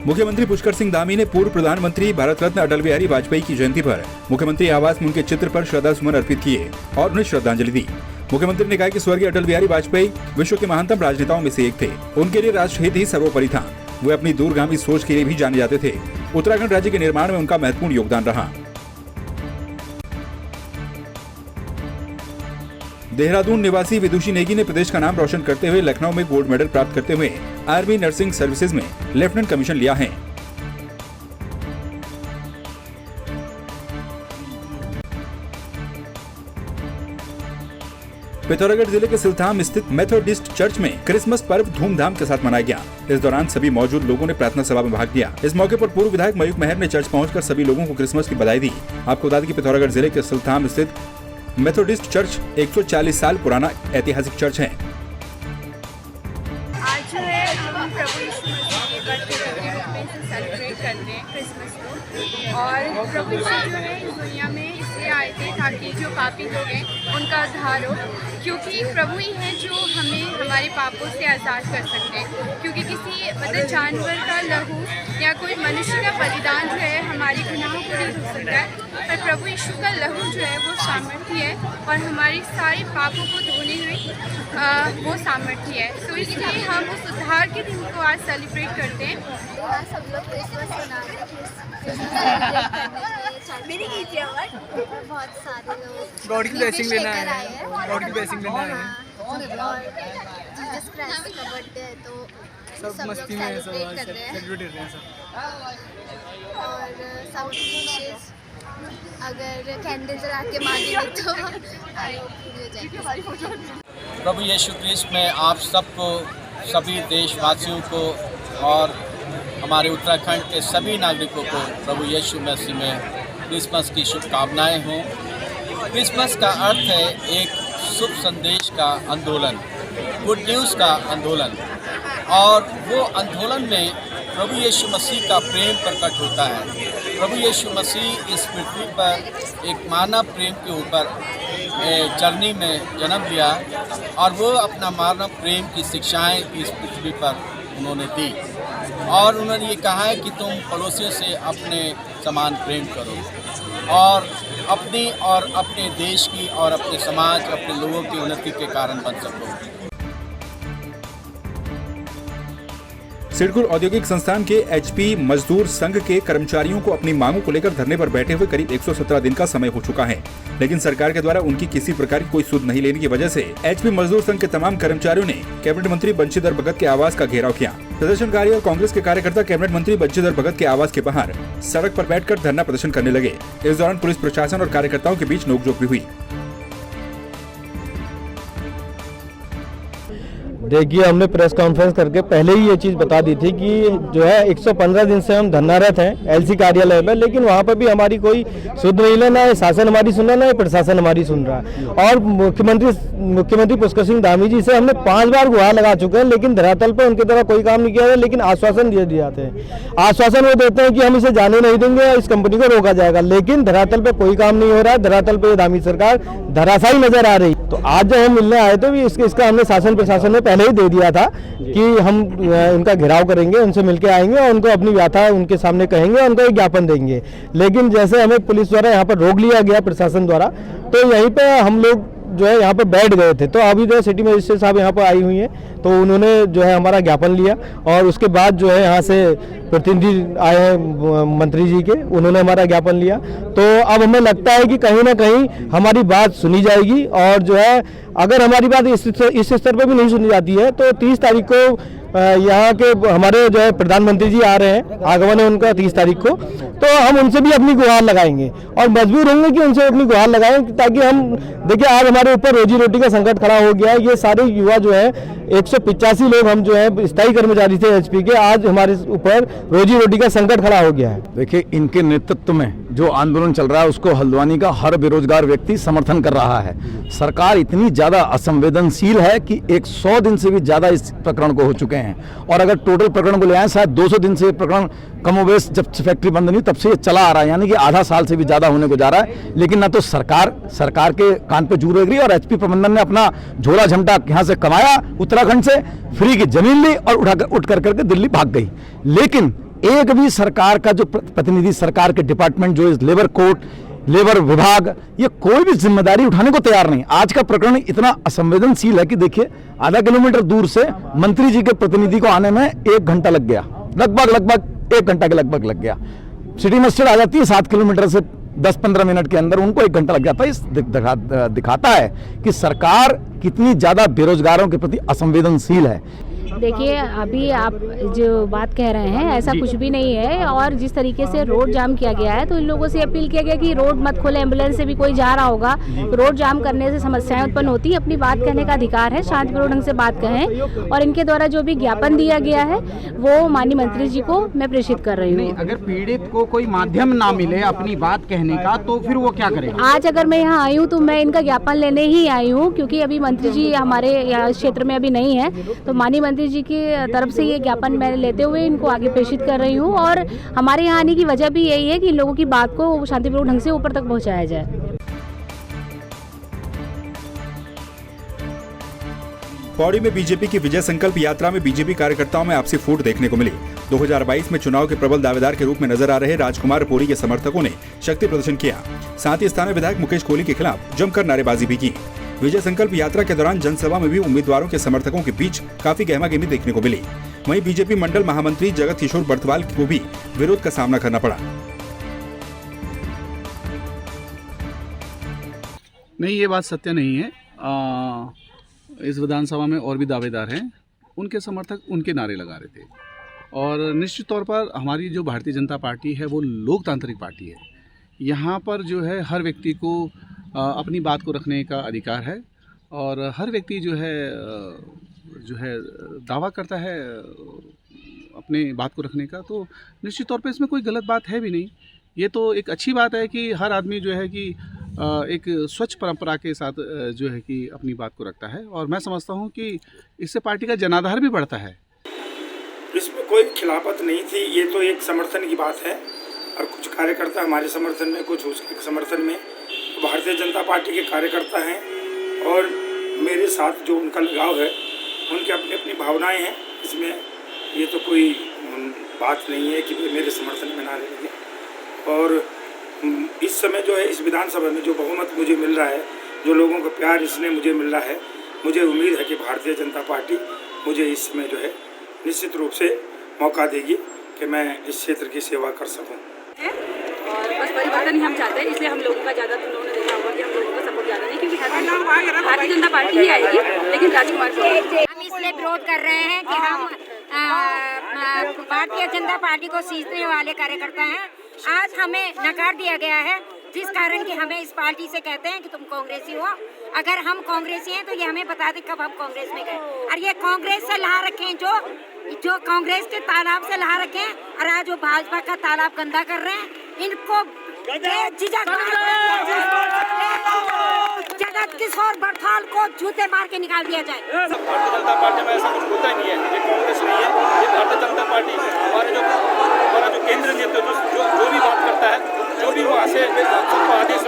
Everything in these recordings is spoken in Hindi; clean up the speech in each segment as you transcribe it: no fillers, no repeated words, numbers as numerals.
मुख्यमंत्री पुष्कर सिंह धामी ने पूर्व प्रधानमंत्री भारत रत्न अटल बिहारी वाजपेयी की जयंती पर मुख्यमंत्री आवास में उनके चित्र पर श्रद्धा सुमन अर्पित किए और उन्हें श्रद्धांजलि दी। मुख्यमंत्री ने कहा कि स्वर्गीय अटल बिहारी वाजपेयी विश्व के महानतम राजनेताओं में से एक थे। उनके लिए राष्ट्रहित ही सर्वोपरि था। वे अपनी दूरगामी सोच के लिए भी जाने जाते थे। उत्तराखंड राज्य के निर्माण में उनका महत्वपूर्ण योगदान रहा। देहरादून निवासी विदुषी नेगी ने प्रदेश का नाम रोशन करते हुए लखनऊ में गोल्ड मेडल प्राप्त करते हुए आर्मी नर्सिंग सर्विसेज में लेफ्टिनेंट कमीशन लिया है। पिथौरागढ़ जिले के सिलथाम स्थित मेथोडिस्ट चर्च में क्रिसमस पर्व धूमधाम के साथ मनाया गया। इस दौरान सभी मौजूद लोगों ने प्रार्थना सभा में भाग लिया। इस मौके पर पूर्व विधायक मयूख महर ने चर्च पहुंचकर सभी लोगों को क्रिसमस की बधाई दी। आपको बता दें कि पिथौरागढ़ जिले के सिलथाम स्थित मेथोडिस्ट चर्च 140 साल पुराना ऐतिहासिक चर्च है। आज जो है हम प्रभु यीशु मसीह के बर्थडे के रूप में इसे सेलिब्रेट करते हैं क्रिसमस को। और प्रभु यीशु जो है इस दुनिया में इसलिए आए थे ताकि जो पापी लोग हैं उनका उद्धार हो, क्योंकि प्रभु ही हैं जो हमें हमारे पापों से आज़ाद कर सकते हैं। क्योंकि किसी जानवर का लहू या कोई मनुष्य का बलिदान जो है हमारे गुनाहों को नहीं धो सकता है, पर प्रभु यीशु का लहू जो है वो सामर्थ्य है और हमारी सारी पापों को धोने में वो सामर्थ्य है। तो इसलिए हम उस उद्धार के दिन को आज सेलिब्रेट करते हैं। सब लोग क्रिसमस मना रहे हैं, बहुत सारे लोग गॉड की ब्लेसिंग लेना है, गॉड की ब्लेसिंग लेना है और जीसस क्राइस्ट का बर्थडे है तो सब मस्ती में सेलिब्रेट कर रहे हैं सब। और सब विशेष अगर कैंडल जला के मांगेंगे तो पूरी हो जाएगी। प्रभु यीशु क्रिस्ट में आप सबको, सभी देशवासियों को और हमारे उत्तराखंड के सभी नागरिकों को प्रभु यीशु मसीह में क्रिसमस की शुभकामनाएं हों। क्रिसमस का अर्थ है एक शुभ संदेश का आंदोलन, गुड न्यूज़ का आंदोलन, और वो आंदोलन में प्रभु यीशु मसीह का प्रेम प्रकट होता है। प्रभु यीशु मसीह इस पृथ्वी पर एक मानव प्रेम के ऊपर जर्नी में जन्म लिया और वो अपना मानव प्रेम की शिक्षाएं इस पृथ्वी पर उन्होंने दी। और उन्होंने ये कहा है कि तुम पड़ोसियों से अपने समान प्रेम करो और अपनी और अपने देश की और अपने समाज, अपने लोगों की उन्नति के कारण बन सको। सिडकुल औद्योगिक संस्थान के एचपी मजदूर संघ के कर्मचारियों को अपनी मांगों को लेकर धरने पर बैठे हुए करीब 117 दिन का समय हो चुका है, लेकिन सरकार के द्वारा उनकी किसी प्रकार की कोई सुध नहीं लेने की वजह से एचपी मजदूर संघ के तमाम कर्मचारियों ने कैबिनेट मंत्री बंशीधर भगत के आवास का घेराव किया। प्रदर्शनकारी और कांग्रेस के कार्यकर्ता कैबिनेट मंत्री बंशीधर भगत के आवास के बाहर सड़क पर बैठकर धरना प्रदर्शन करने लगे। इस दौरान पुलिस प्रशासन और कार्यकर्ताओं के बीच नोकझोंक भी हुई। देखिए, हमने प्रेस कॉन्फ्रेंस करके पहले ही ये चीज़ बता दी थी कि जो है 115 दिन से हम धरनारत हैं एलसी कार्यालय में, लेकिन वहाँ पर भी हमारी कोई सुध नहीं लेना है, शासन हमारी सुन रहा है, प्रशासन हमारी सुन रहा है। और मुख्यमंत्री पुष्कर सिंह धामी जी से हमने 5 बार गुहार लगा चुके हैं, लेकिन धरातल पर उनके द्वारा कोई काम नहीं किया है। लेकिन आश्वासन दिए जाते हैं, आश्वासन वो देते हैं कि हम इसे जाने नहीं देंगे, इस कंपनी को रोका जाएगा, लेकिन धरातल पर कोई काम नहीं हो रहा है। धरातल पर धामी सरकार धराशायी नजर आ रही। तो आज जब हम मिलने आए थे इसका हमने शासन प्रशासन में पहले ही दे दिया था कि हम उनका घेराव करेंगे, उनसे मिलके आएंगे और उनको अपनी व्यथा उनके सामने कहेंगे और उनको एक ज्ञापन देंगे। लेकिन जैसे हमें पुलिस द्वारा यहाँ पर रोक लिया गया प्रशासन द्वारा, तो यहीं पे हम लोग जो है यहाँ पर बैठ गए थे। तो अभी जो सिटी मजिस्ट्रेट साहब यहाँ पर आई हुई हैं, तो उन्होंने जो है हमारा ज्ञापन लिया और उसके बाद जो है यहाँ से प्रतिनिधि आए हैं मंत्री जी के, उन्होंने हमारा ज्ञापन लिया। तो अब हमें लगता है कि कहीं ना कहीं हमारी बात सुनी जाएगी और जो है अगर हमारी बात इस स्तर पर भी नहीं सुनी जाती है तो 30 तारीख को यहाँ के हमारे जो है प्रधानमंत्री जी आ रहे हैं, आगमन है उनका 30 तारीख को, तो हम उनसे भी अपनी गुहार लगाएंगे और मजबूर होंगे कि उनसे अपनी गुहार लगाएं, ताकि हम देखिए आज हमारे ऊपर रोजी रोटी का संकट खड़ा हो गया है। ये सारे युवा जो है 185 लोग हम जो है स्थायी कर्मचारी थे एचपी के, आज हमारे ऊपर रोजी रोटी का संकट खड़ा हो गया है। देखिए, इनके नेतृत्व में जो आंदोलन चल रहा है उसको हल्द्वानी का हर बेरोजगार व्यक्ति समर्थन कर रहा है। सरकार इतनी ज्यादा असंवेदनशील है कि 100 दिन से भी ज्यादा इस प्रकरण को हो चुके हैं और अगर टोटल प्रकरण को ले आए शायद 200 दिन से प्रकरण कमोबेश जब फैक्ट्री बंद नहीं तब से ये चला आ रहा है, यानी कि आधा साल से भी ज्यादा होने को जा रहा है। लेकिन ना तो सरकार के कान पे जू रेंग रही और एचपी प्रबंधन ने अपना झोला झमटा यहाँ से कमाया, उत्तराखंड से फ्री की जमीन ली और उठ कर दिल्ली भाग गई। लेकिन एक भी सरकार का जो प्रतिनिधि, सरकार के डिपार्टमेंट जो इस लेबर कोर्ट, लेबर विभाग, ये कोई भी जिम्मेदारी उठाने को तैयार नहीं। आज का प्रकरण इतना असंवेदनशील है कि देखिए, आधा किलोमीटर दूर से मंत्री जी के प्रतिनिधि को आने में 1 घंटा लग गया, लगभग 1 घंटा के लगभग लग गया। सिटी मजिस्ट्रेट आ जाती है 7 किलोमीटर से 10-15 मिनट के अंदर, उनको 1 घंटा लग जाता है। इस दिखाता है कि सरकार कितनी ज्यादा बेरोजगारों के प्रति असंवेदनशील है। देखिए, अभी आप जो बात कह रहे हैं ऐसा कुछ भी नहीं है, और जिस तरीके से रोड जाम किया गया है तो इन लोगों से अपील किया गया कि रोड मत खोले। एम्बुलेंस से भी कोई जा रहा होगा, रोड जाम करने से समस्याएं उत्पन्न होती है। अपनी बात कहने का अधिकार है, शांतिपूर्ण ढंग से बात कहें। और इनके द्वारा जो भी ज्ञापन दिया गया है वो माननीय मंत्री जी को मैं प्रेषित कर रही हूँ। अगर पीड़ित को कोई माध्यम ना मिले अपनी बात कहने का, तो फिर वो क्या करेगा? आज अगर मैं यहाँ आई हूँ तो मैं इनका ज्ञापन लेने ही आई हूँ, क्योंकि अभी मंत्री जी हमारे क्षेत्र में अभी नहीं है। तो माननीय मंत्री जी की तरफ से ये ज्ञापन मैं लेते हुए इनको आगे प्रेषित कर रही हूँ। और हमारे यहाँ आने की वजह भी यही है कि इन लोगों की बात को शांतिपूर्ण ढंग से ऊपर तक पहुँचाया जाए। पौड़ी में बीजेपी की विजय संकल्प यात्रा में बीजेपी कार्यकर्ताओं में आपसी फूट देखने को मिली। 2022 में चुनाव के प्रबल दावेदार के रूप में नजर आ रहे राजकुमार पुरी के समर्थकों ने शक्ति प्रदर्शन किया। साथ ही स्थानीय विधायक मुकेश कोहली के खिलाफ जमकर नारेबाजी भी की। विजय संकल्प यात्रा के दौरान जनसभा में भी उम्मीदवारों के समर्थकों के बीच काफी गहमागहमी देखने को मिली। वहीं बीजेपी मंडल महामंत्री जगत किशोर बर्थवाल को भी विरोध का सामना करना पड़ा। नहीं, ये बात सत्य नहीं है। इस विधानसभा में और भी दावेदार हैं, उनके समर्थक उनके नारे लगा रहे थे। और निश्चित तौर पर हमारी जो भारतीय जनता पार्टी है वो लोकतांत्रिक पार्टी है। यहाँ पर जो है हर व्यक्ति को अपनी बात को रखने का अधिकार है, और हर व्यक्ति जो है दावा करता है अपने बात को रखने का। तो निश्चित तौर पे इसमें कोई गलत बात है भी नहीं। ये तो एक अच्छी बात है कि हर आदमी जो है कि एक स्वच्छ परंपरा के साथ जो है कि अपनी बात को रखता है। और मैं समझता हूँ कि इससे पार्टी का जनाधार भी बढ़ता है। इसमें कोई खिलाफत नहीं थी, ये तो एक समर्थन की बात है। और कुछ कार्यकर्ता हमारे समर्थन में, कुछ उसके समर्थन में। भारतीय जनता पार्टी के कार्यकर्ता हैं और मेरे साथ जो उनका लगाव है, उनकी अपनी अपनी भावनाएं हैं। इसमें ये तो कोई बात नहीं है कि मेरे समर्थन में ना लेंगे। और इस समय जो है इस विधानसभा में जो बहुमत मुझे मिल रहा है, जो लोगों का प्यार इसने मुझे मिल रहा है, मुझे उम्मीद है कि भारतीय जनता पार्टी मुझे इस समय जो है निश्चित रूप से मौका देगी कि मैं इस क्षेत्र की सेवा कर सकूं। और बस परिवर्तन ही हम चाहते हैं, इसलिए हम लोगों का ज़्यादा तुम लोगों ने देखा होगा कि हम लोगों का सपोर्ट ज़्यादा नहीं, क्योंकि भारतीय जनता पार्टी ही आएगी, लेकिन राजकुमार को हम इसलिए विरोध कर रहे हैं कि हम भारतीय जनता पार्टी को सींचने वाले कार्यकर्ता हैं। आज हमें नकार दिया गया है, जिस कारण कि हमें इस पार्टी से कहते हैं कि तुम कांग्रेसी हो। अगर हम कांग्रेसी हैं तो ये हमें बता दें कब हम कांग्रेस में गए। और ये कांग्रेस से ला रखें, जो कांग्रेस के तालाब से ला रखें, और आज वो भाजपा का तालाब गंदा कर रहे हैं। इनको जगत किशोर बर्थवाल को जूते मार के निकाल दिया जाए। भारतीय जनता पार्टी में ऐसा कुछ होता नहीं है, ये कांग्रेस नहीं है, ये भारतीय जनता पार्टी हमारा जो केंद्रीय नेतृत्व जो भी बात करता है, जो भी वहाँ से सबको आदेश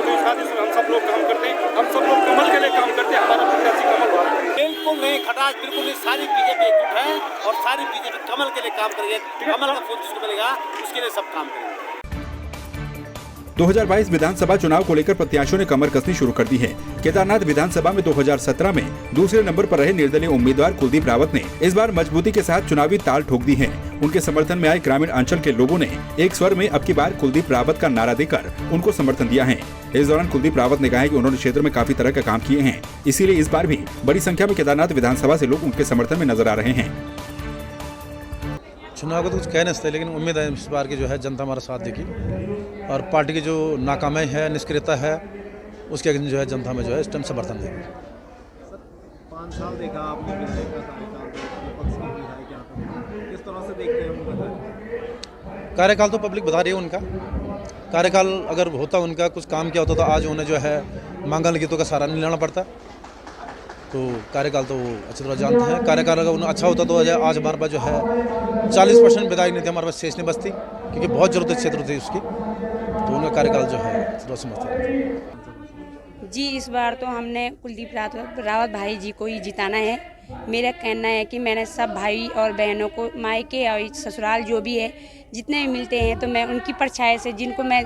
हम सब लोग काम करते हैं। हम सब लोग कमल के लिए काम करते हैं। हमारा प्रत्याशी कमल हो रहा है। बिल्कुल नहीं खटास, बिल्कुल नहीं। सारी बीजेपी एकजुट है और सारी बीजेपी कमल के लिए काम करेगी। कमल का फूल जिसको मिलेगा उसके लिए सब काम करेंगे। 2022 विधानसभा चुनाव को लेकर प्रत्याशियों ने कमर कसनी शुरू कर दी है। केदारनाथ विधानसभा में 2017 में दूसरे नंबर पर रहे निर्दलीय उम्मीदवार कुलदीप रावत ने इस बार मजबूती के साथ चुनावी ताल ठोक दी है। उनके समर्थन में आए ग्रामीण अंचल के लोगों ने एक स्वर में अब की बार कुलदीप रावत का नारा देकर उनको समर्थन दिया है। इस दौरान कुलदीप रावत ने कहा है कि उन्होंने क्षेत्र में काफी तरह का काम किए हैं, इसीलिए इस बार भी बड़ी संख्या में केदारनाथ विधानसभा से लोग उनके समर्थन में नजर आ रहे हैं। चुनाव को तो कुछ कह नहीं सकते, लेकिन उम्मीद है इस बार की जो है जनता हमारा साथ देगी और पार्टी की जो नाकामी है, निष्क्रियता है, उसके अगेंस्ट जो है जनता में जो है इस टाइम समर्थन देगी। 5 साल देखा आपने विधायक का कार्यकाल, विपक्ष के विधायक यहाँ पर किस तरह से देखते हैं उनका कार्यकाल? तो पब्लिक बता रही है उनका कार्यकाल। अगर होता उनका कुछ काम किया होता तो आज उन्हें जो है मंगल गीतों का सहारा नहीं लेना पड़ता। तो कार्यकाल तो वो अच्छी तरह जानते हैं। कार्यकाल अगर उन्हें अच्छा होता तो आज हमारे पास जो है 40% विधायक नहीं थे, हमारे पास शेष नहीं बचती, क्योंकि बहुत जरूरत क्षेत्र थी उसकी। तो उनका कार्यकाल जो है समझते जी। इस बार तो हमने कुलदीप रावत भाई जी को ही जिताना है। मेरा कहना है कि मैंने सब भाई और बहनों को, मायके और ससुराल जो भी है, जितने भी मिलते हैं तो मैं उनकी परछाई से, जिनको मैं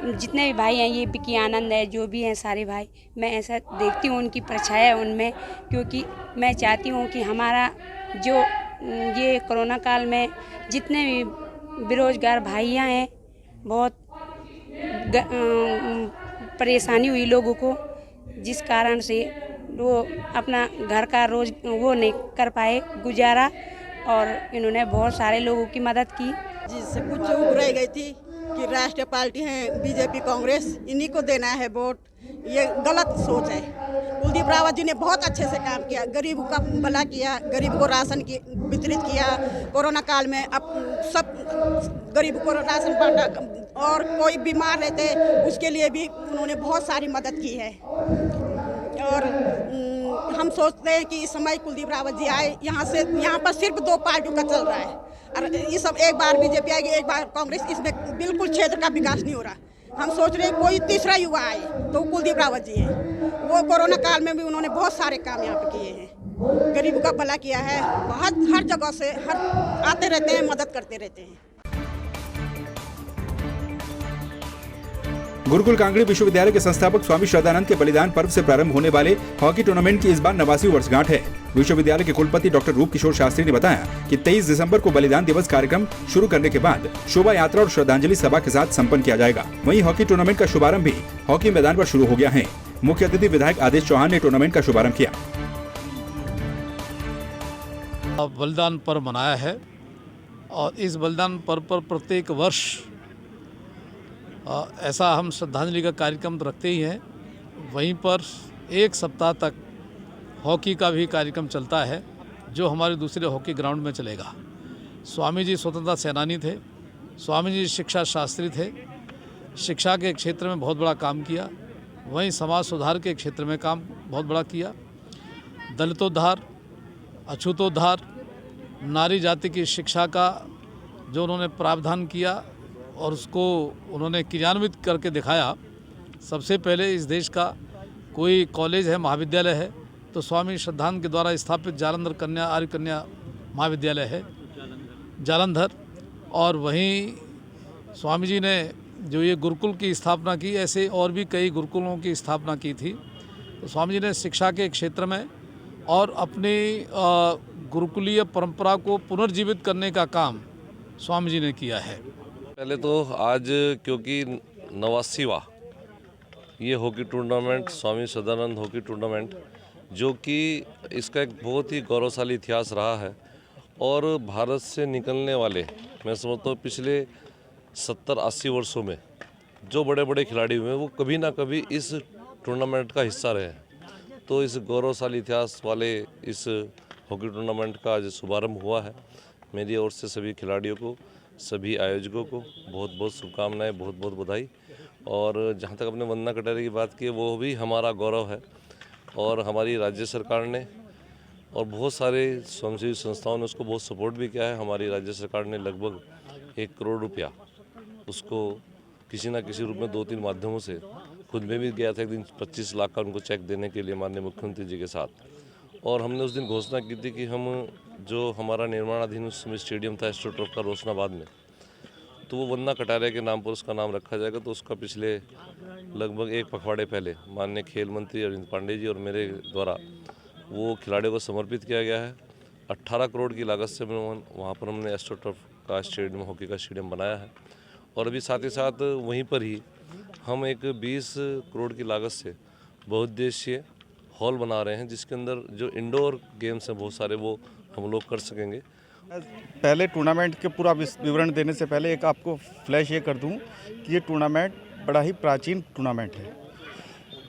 जितने भी भाई हैं, ये विकी आनंद है, जो भी हैं सारे भाई, मैं ऐसा देखती हूँ उनकी परछाई है उनमें, क्योंकि मैं चाहती हूँ कि हमारा जो ये कोरोना काल में जितने भी बेरोजगार भाइयाँ हैं, बहुत परेशानी हुई लोगों को, जिस कारण से वो अपना घर का रोज वो नहीं कर पाए गुजारा, और इन्होंने बहुत सारे लोगों की मदद की। जिससे कुछ चूक रह गई थी कि राष्ट्रीय पार्टी है बीजेपी कांग्रेस, इन्हीं को देना है वोट, ये गलत सोच है। कुलदीप रावत जी ने बहुत अच्छे से काम किया, गरीब का भला किया, गरीब को राशन की वितरित किया, कोरोना काल में अब सब गरीब को राशन बांटा, और कोई बीमार रहते उसके लिए भी उन्होंने बहुत सारी मदद की है। और हम सोचते हैं कि इस समय कुलदीप रावत जी आए, यहाँ पर सिर्फ 2 पार्टियों का चल रहा है, और ये सब एक बार बीजेपी आएगी, एक बार कांग्रेस, इसमें बिल्कुल क्षेत्र का विकास नहीं हो रहा। हम सोच रहे हैं कोई तीसरा युवा आए तो कुलदीप रावत जी हैं। वो कोरोना काल में भी उन्होंने बहुत सारे काम यहाँ पे किए हैं, गरीब का भला किया है, हर जगह से आते रहते हैं, मदद करते रहते हैं। गुरुकुल कांगड़ी विश्वविद्यालय के संस्थापक स्वामी श्रद्धानंद के बलिदान पर्व से प्रारंभ होने वाले हॉकी टूर्नामेंट की इस बार 89वीं वर्षगांठ है। विश्वविद्यालय के कुलपति डॉक्टर रूप किशोर शास्त्री ने बताया कि 23 दिसंबर को बलिदान दिवस कार्यक्रम शुरू करने के बाद शोभा यात्रा और श्रद्धांजलि सभा के साथ संपन्न किया जाएगा। वहीं हॉकी टूर्नामेंट का शुभारंभ भी हॉकी मैदान पर शुरू हो गया है। मुख्य अतिथि विधायक आदेश चौहान ने टूर्नामेंट का शुभारंभ किया। बलिदान पर्व मनाया है, और इस बलिदान पर्व पर प्रत्येक वर्ष ऐसा हम श्रद्धांजलि का कार्यक्रम तो रखते ही हैं, वहीं पर 1 सप्ताह तक हॉकी का भी कार्यक्रम चलता है, जो हमारे दूसरे हॉकी ग्राउंड में चलेगा। स्वामी जी स्वतंत्रता सेनानी थे, स्वामी जी शिक्षा शास्त्री थे, शिक्षा के क्षेत्र में बहुत बड़ा काम किया, वहीं समाज सुधार के क्षेत्र में काम बहुत बड़ा किया। दलितोद्धार, अछूतोद्धार, नारी जाति की शिक्षा का जो उन्होंने प्रावधान किया और उसको उन्होंने क्रियान्वित करके दिखाया। सबसे पहले इस देश का कोई कॉलेज है, महाविद्यालय है, तो स्वामी श्रद्धानंद के द्वारा स्थापित जालंधर कन्या आर्य कन्या महाविद्यालय है, जालंधर। और वहीं स्वामी जी ने जो ये गुरुकुल की स्थापना की, ऐसे और भी कई गुरुकुलों की स्थापना की थी। तो स्वामी जी ने शिक्षा के क्षेत्र में और अपनी गुरुकुलीय परंपरा को पुनर्जीवित करने का काम स्वामी जी ने किया है। पहले तो आज क्योंकि 89वां ये हॉकी टूर्नामेंट, स्वामी सदानंद हॉकी टूर्नामेंट, जो कि इसका एक बहुत ही गौरवशाली इतिहास रहा है, और भारत से निकलने वाले, मैं समझता हूँ पिछले 70-80 वर्षों में जो बड़े बड़े खिलाड़ी हुए हैं, वो कभी ना कभी इस टूर्नामेंट का हिस्सा रहे हैं। तो इस गौरवशाली इतिहास वाले इस हॉकी टूर्नामेंट का आज शुभारंभ हुआ है। मेरी ओर से सभी खिलाड़ियों को, सभी आयोजकों को बहुत बहुत शुभकामनाएं, बहुत बहुत बधाई। और जहां तक अपने वंदना कटारे की बात की, वो भी हमारा गौरव है, और हमारी राज्य सरकार ने और बहुत सारे स्वयंसेवी संस्थाओं ने उसको बहुत सपोर्ट भी किया है। हमारी राज्य सरकार ने लगभग 1 करोड़ रुपया उसको किसी न किसी रूप में 2-3 माध्यमों से, खुद में भी गया था एक दिन 25 लाख का उनको चेक देने के लिए माननीय मुख्यमंत्री जी के साथ। और हमने उस दिन घोषणा की थी कि हम जो हमारा निर्माणाधीन उस समय स्टेडियम था एस्ट्रोटर्फ का रोशनाबाद में, तो वो वंदना कटारे के नाम पर उसका नाम रखा जाएगा। तो उसका पिछले लगभग 1 पखवाड़े पहले माननीय खेल मंत्री अरविंद पांडे जी और मेरे द्वारा वो खिलाड़ियों को समर्पित किया गया है। 18 करोड़ की लागत से वहाँ पर हमने एस्ट्रोटर्फ का स्टेडियम, हॉकी का स्टेडियम बनाया है। और अभी साथ ही साथ वहीं पर ही हम एक 20 करोड़ की लागत से बहुउद्देशीय हॉल बना रहे हैं, जिसके अंदर जो इंडोर गेम्स हैं बहुत सारे, वो हम लोग कर सकेंगे। पहले टूर्नामेंट के पूरा विवरण देने से पहले एक आपको फ्लैश ये कर दूं कि ये टूर्नामेंट बड़ा ही प्राचीन टूर्नामेंट है।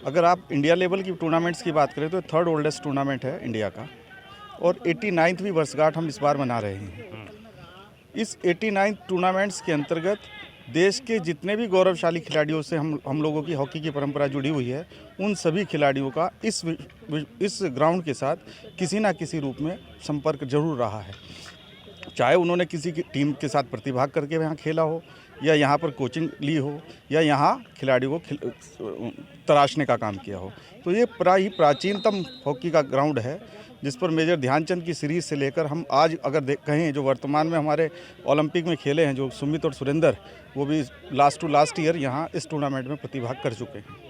अगर आप इंडिया लेवल की टूर्नामेंट्स की बात करें तो 3rd ओल्डेस्ट टूर्नामेंट है इंडिया का, और 89वीं वर्षगांठ हम इस बार मना रहे हैं। इस 89 टूर्नामेंट्स के अंतर्गत देश के जितने भी गौरवशाली खिलाड़ियों से हम लोगों की हॉकी की परंपरा जुड़ी हुई है, उन सभी खिलाड़ियों का इस ग्राउंड के साथ किसी ना किसी रूप में संपर्क जरूर रहा है। चाहे उन्होंने किसी की टीम के साथ प्रतिभाग करके यहाँ खेला हो, या यहाँ पर कोचिंग ली हो या यहाँ खिलाड़ियों को तराशने का काम किया हो। तो ये ही प्राचीनतम हॉकी का ग्राउंड है जिस पर मेजर ध्यानचंद की सीरीज से लेकर हम आज अगर कहें जो वर्तमान में हमारे ओलंपिक में खेले हैं, जो सुमित और सुरेंद्र, वो भी लास्ट टू लास्ट ईयर यहाँ इस टूर्नामेंट में प्रतिभाग कर चुके हैं।